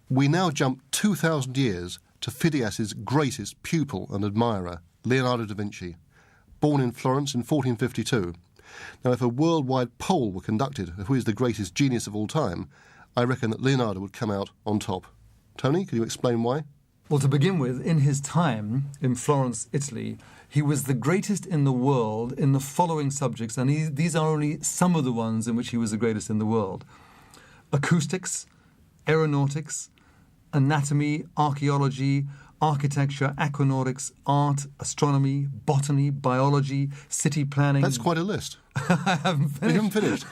We now jump 2,000 years to Phidias's greatest pupil and admirer, Leonardo da Vinci, born in Florence in 1452. Now, if a worldwide poll were conducted of who is the greatest genius of all time, I reckon that Leonardo would come out on top. Tony, can you explain why? Well, to begin with, in his time in Florence, Italy, he was the greatest in the world in the following subjects, and these are only some of the ones in which he was the greatest in the world: acoustics, aeronautics, anatomy, archaeology, architecture, aquanautics, art, astronomy, botany, biology, city planning. That's quite a list. I haven't finished. You haven't finished.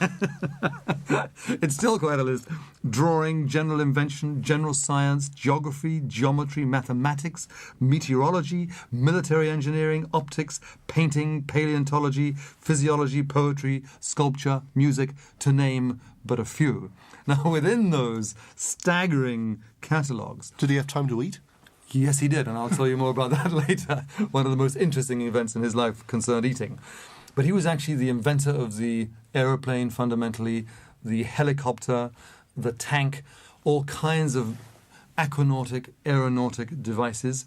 It's still quite a list. Drawing, general invention, general science, geography, geometry, mathematics, meteorology, military engineering, optics, painting, paleontology, physiology, poetry, sculpture, music, to name but a few. Now, within those staggering catalogues... Did he have time to eat? Yes, he did, and I'll tell you more about that later. One of the most interesting events in his life concerned eating. But he was actually the inventor of the aeroplane, fundamentally, the helicopter, the tank, all kinds of aquanautic, aeronautic devices.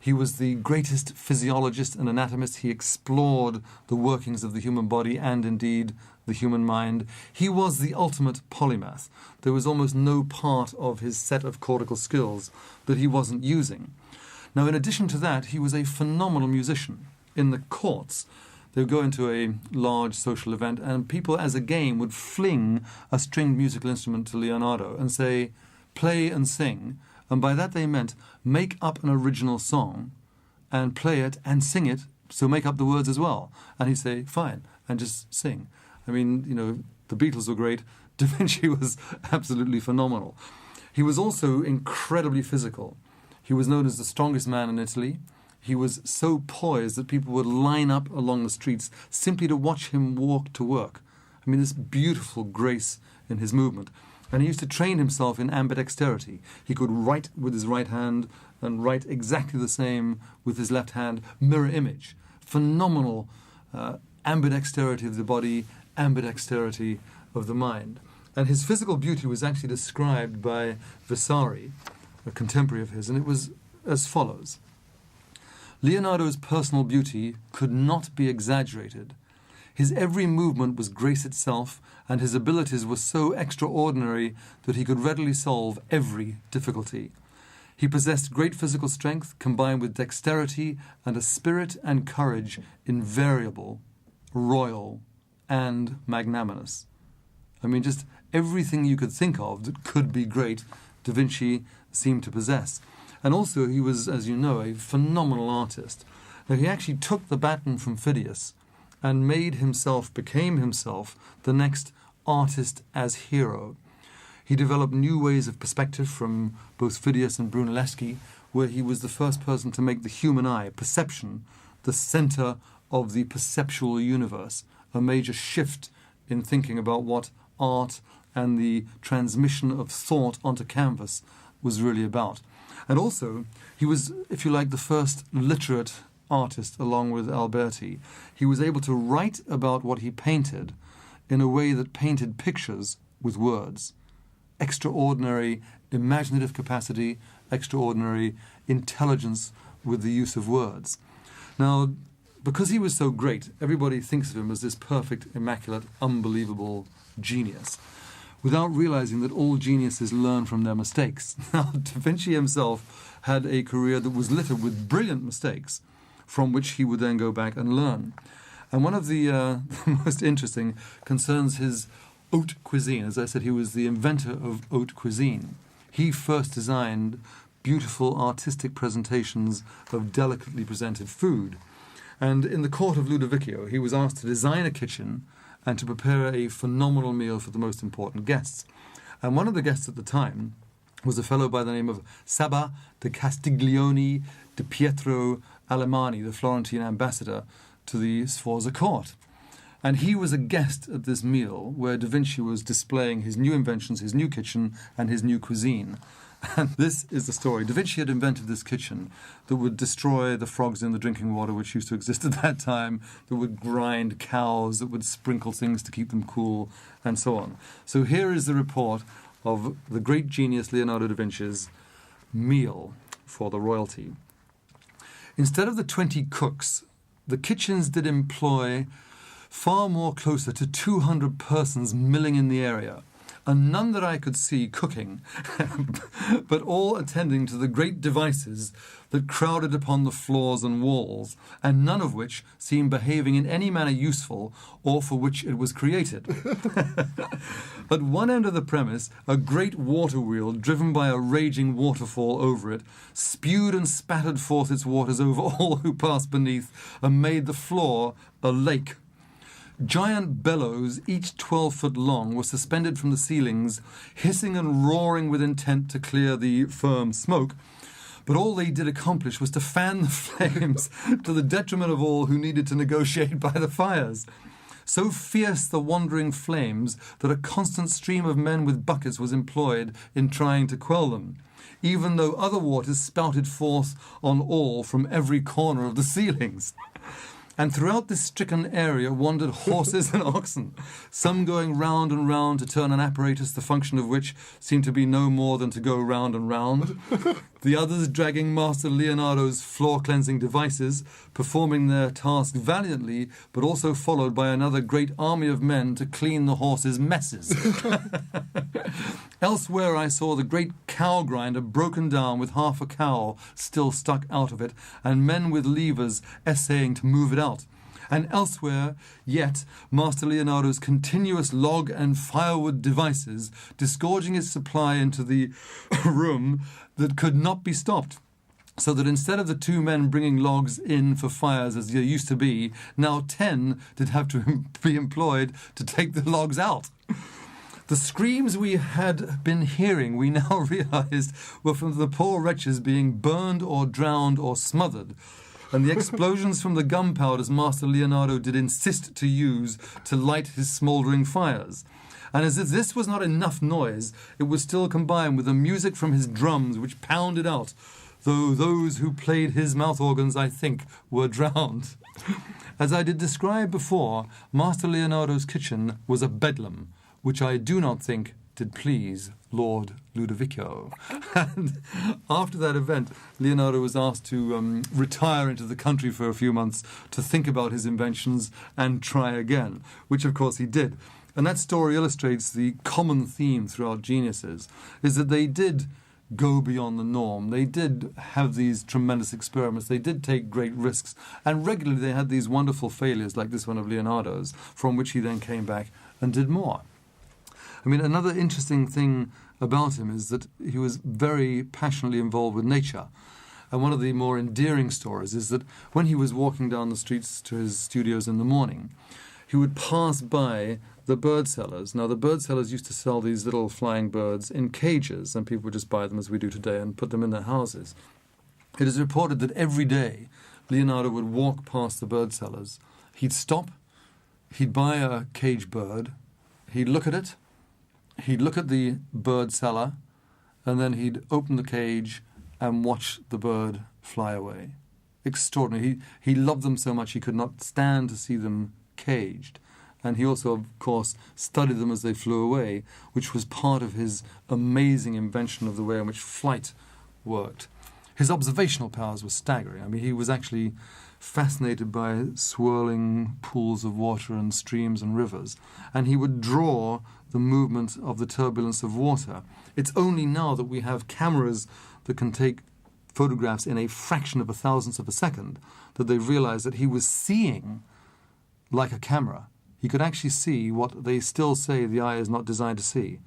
He was the greatest physiologist and anatomist. He explored the workings of the human body and, indeed, the human mind. He was the ultimate polymath. There was almost no part of his set of cortical skills that he wasn't using. Now, in addition to that, he was a phenomenal musician. In the courts, they would go into a large social event, and people, as a game, would fling a stringed musical instrument to Leonardo and say, play and sing. And by that they meant make up an original song and play it and sing it, so make up the words as well. And he'd say, fine, and just sing. I mean, you know, the Beatles were great. Da Vinci was absolutely phenomenal. He was also incredibly physical. He was known as the strongest man in Italy. He was so poised that people would line up along the streets simply to watch him walk to work. I mean, this beautiful grace in his movement. And he used to train himself in ambidexterity. He could write with his right hand and write exactly the same with his left hand, mirror image. Phenomenal ambidexterity of the body, ambidexterity of the mind. And his physical beauty was actually described by Vasari, a contemporary of his, and it was as follows. Leonardo's personal beauty could not be exaggerated. His every movement was grace itself, and his abilities were so extraordinary that he could readily solve every difficulty. He possessed great physical strength, combined with dexterity and a spirit and courage invariable, royal, and magnanimous. I mean, just everything you could think of that could be great, Da Vinci seemed to possess. And also, he was, as you know, a phenomenal artist. Now, he actually took the baton from Phidias and became himself, the next artist as hero. He developed new ways of perspective from both Phidias and Brunelleschi, where he was the first person to make the human eye, perception, the center of the perceptual universe, a major shift in thinking about what art and the transmission of thought onto canvas was really about. And also, he was, if you like, the first literate artist along with Alberti. He was able to write about what he painted in a way that painted pictures with words. Extraordinary imaginative capacity, extraordinary intelligence with the use of words. Now, because he was so great, everybody thinks of him as this perfect, immaculate, unbelievable genius, without realizing that all geniuses learn from their mistakes. Now, Da Vinci himself had a career that was littered with brilliant mistakes, from which he would then go back and learn. And one of the most interesting concerns his haute cuisine. As I said, he was the inventor of haute cuisine. He first designed beautiful artistic presentations of delicately presented food. And in the court of Ludovico, he was asked to design a kitchen and to prepare a phenomenal meal for the most important guests. And one of the guests at the time was a fellow by the name of Saba de Castiglione di Pietro Alemanni, the Florentine ambassador to the Sforza court. And he was a guest at this meal where Da Vinci was displaying his new inventions, his new kitchen, and his new cuisine. And this is the story. Da Vinci had invented this kitchen that would destroy the frogs in the drinking water which used to exist at that time, that would grind cows, that would sprinkle things to keep them cool, and so on. So here is the report of the great genius Leonardo da Vinci's meal for the royalty. Instead of the 20 cooks, the kitchens did employ far more closer to 200 persons milling in the area, and none that I could see cooking, but all attending to the great devices that crowded upon the floors and walls, and none of which seemed behaving in any manner useful or for which it was created. At one end of the premise, a great water wheel, driven by a raging waterfall over it, spewed and spattered forth its waters over all who passed beneath, and made the floor a lake. Giant bellows, each 12 foot long, were suspended from the ceilings, hissing and roaring with intent to clear the firm smoke. But all they did accomplish was to fan the flames to the detriment of all who needed to negotiate by the fires. So fierce the wandering flames that a constant stream of men with buckets was employed in trying to quell them, even though other waters spouted forth on all from every corner of the ceilings. And throughout this stricken area wandered horses and oxen, some going round and round to turn an apparatus the function of which seemed to be no more than to go round and round, the others dragging Master Leonardo's floor-cleansing devices, performing their task valiantly, but also followed by another great army of men to clean the horses' messes. Elsewhere I saw the great cow grinder broken down with half a cow still stuck out of it, and men with levers essaying to move it out. And elsewhere, yet, Master Leonardo's continuous log and firewood devices, disgorging its supply into the room that could not be stopped. So that instead of the 2 men bringing logs in for fires as there used to be, now 10 did have to be employed to take the logs out. The screams we had been hearing, we now realized, were from the poor wretches being burned or drowned or smothered, and the explosions from the gunpowders Master Leonardo did insist to use to light his smouldering fires. And as if this was not enough noise, it was still combined with the music from his drums, which pounded out, though those who played his mouth organs, I think, were drowned. As I did describe before, Master Leonardo's kitchen was a bedlam, which I do not think did please Lord Ludovico. And after that event, Leonardo was asked to retire into the country for a few months to think about his inventions and try again, which of course he did. And that story illustrates the common theme throughout geniuses, is that they did go beyond the norm. They did have these tremendous experiments. They did take great risks. And regularly they had these wonderful failures, like this one of Leonardo's, from which he then came back and did more. I mean, another interesting thing about him is that he was very passionately involved with nature. And one of the more endearing stories is that when he was walking down the streets to his studios in the morning, he would pass by the bird sellers. Now, the bird sellers used to sell these little flying birds in cages, and people would just buy them as we do today and put them in their houses. It is reported that every day Leonardo would walk past the bird sellers. He'd stop, he'd buy a cage bird, he'd look at it, he'd look at the bird seller, and then he'd open the cage and watch the bird fly away. Extraordinary. He loved them so much he could not stand to see them caged. And he also, of course, studied them as they flew away, which was part of his amazing invention of the way in which flight worked. His observational powers were staggering. I mean, he was actually fascinated by swirling pools of water and streams and rivers, and he would draw the movement of the turbulence of water. It's only now that we have cameras that can take photographs in a fraction of a thousandth of a second that they realize that he was seeing like a camera. He could actually see what they still say the eye is not designed to see.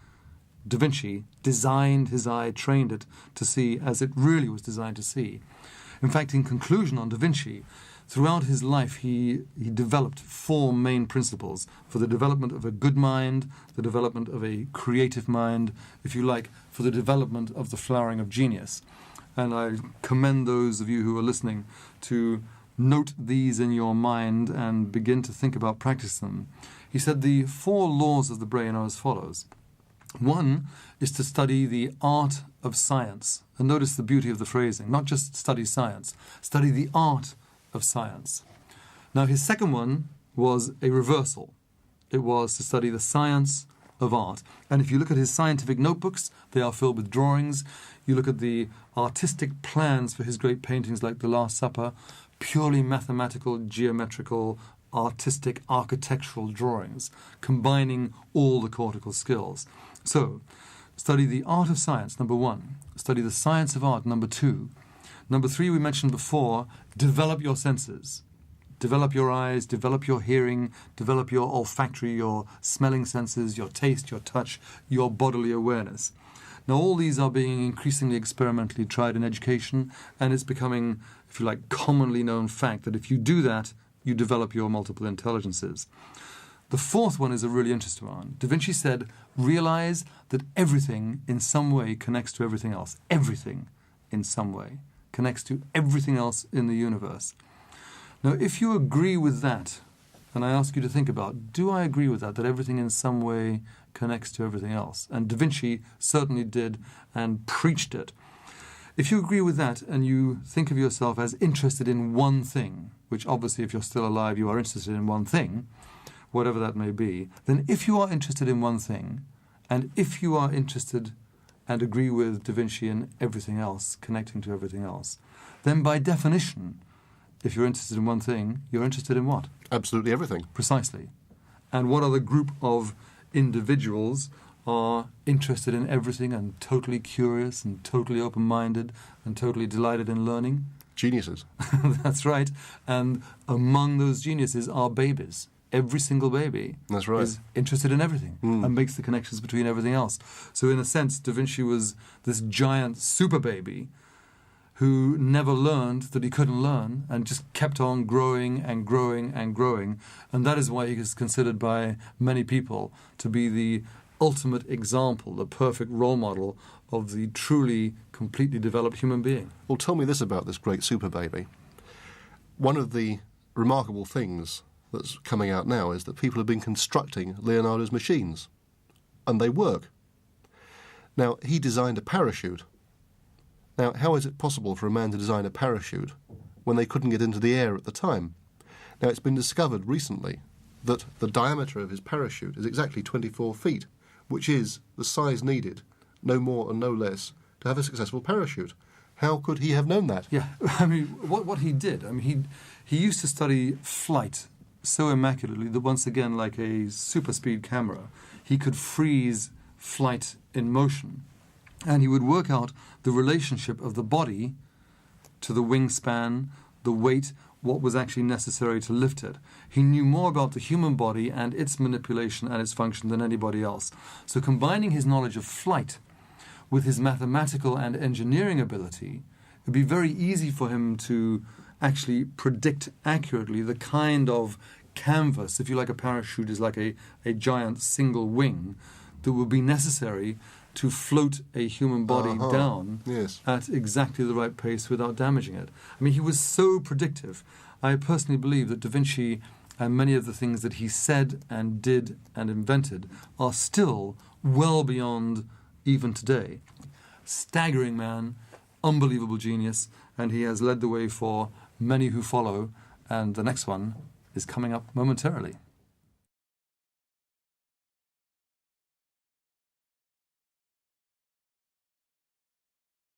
Da Vinci designed his eye, trained it to see as it really was designed to see. In fact, in conclusion on Da Vinci, throughout his life he developed 4 main principles for the development of a good mind, the development of a creative mind, if you like, for the development of the flowering of genius. And I commend those of you who are listening to note these in your mind and begin to think about practicing them. He said the 4 laws of the brain are as follows. 1 is to study the art of science. And notice the beauty of the phrasing. Not just study science, study the art of science. Now his second one was a reversal. It was to study the science of art. And if you look at his scientific notebooks, they are filled with drawings. You look at the artistic plans for his great paintings like The Last Supper, purely mathematical, geometrical, artistic, architectural drawings, combining all the cortical skills. So, study the art of science, number 1. Study the science of art, number 2. Number 3, we mentioned before, develop your senses. Develop your eyes, develop your hearing, develop your olfactory, your smelling senses, your taste, your touch, your bodily awareness. Now, all these are being increasingly experimentally tried in education, and it's becoming, if you like, commonly known fact that if you do that, you develop your multiple intelligences. The 4th one is a really interesting one. Da Vinci said, realize that everything in some way connects to everything else. Everything in some way connects to everything else in the universe. Now, if you agree with that, and I ask you to think about, do I agree with that everything in some way connects to everything else? And Da Vinci certainly did and preached it. If you agree with that and you think of yourself as interested in one thing, which obviously if you're still alive you are interested in one thing, whatever that may be, then if you are interested in one thing, and if you are interested and agree with Da Vinci in everything else, connecting to everything else, then by definition, if you're interested in one thing, you're interested in what? Absolutely everything. Precisely. And what other group of individuals are interested in everything and totally curious and totally open-minded and totally delighted in learning? Geniuses. That's right. And among those geniuses are babies. Every single baby That's right. is interested in everything and makes the connections between everything else. So in a sense, Da Vinci was this giant super baby who never learned that he couldn't learn and just kept on growing and growing and growing. And that is why he is considered by many people to be the ultimate example, the perfect role model of the truly, completely developed human being. Well, tell me this about this great super baby. One of the remarkable things that's coming out now is that people have been constructing Leonardo's machines, and they work. Now, he designed a parachute. Now, how is it possible for a man to design a parachute when they couldn't get into the air at the time? Now, it's been discovered recently that the diameter of his parachute is exactly 24 feet, which is the size needed, no more and no less, to have a successful parachute. How could he have known that? Yeah, I mean, what he did, I mean, he used to study flight so immaculately that once again, like a super speed camera, he could freeze flight in motion. And he would work out the relationship of the body to the wingspan, the weight, what was actually necessary to lift it. He knew more about the human body and its manipulation and its function than anybody else. So combining his knowledge of flight with his mathematical and engineering ability, it would be very easy for him to actually predict accurately the kind of canvas, if you like, a parachute is like a giant single wing, that would be necessary to float a human body down at exactly the right pace without damaging it. I mean, he was so predictive. I personally believe that Da Vinci and many of the things that he said and did and invented are still well beyond even today. Staggering man, unbelievable genius, and he has led the way for many who follow, and the next one is coming up momentarily.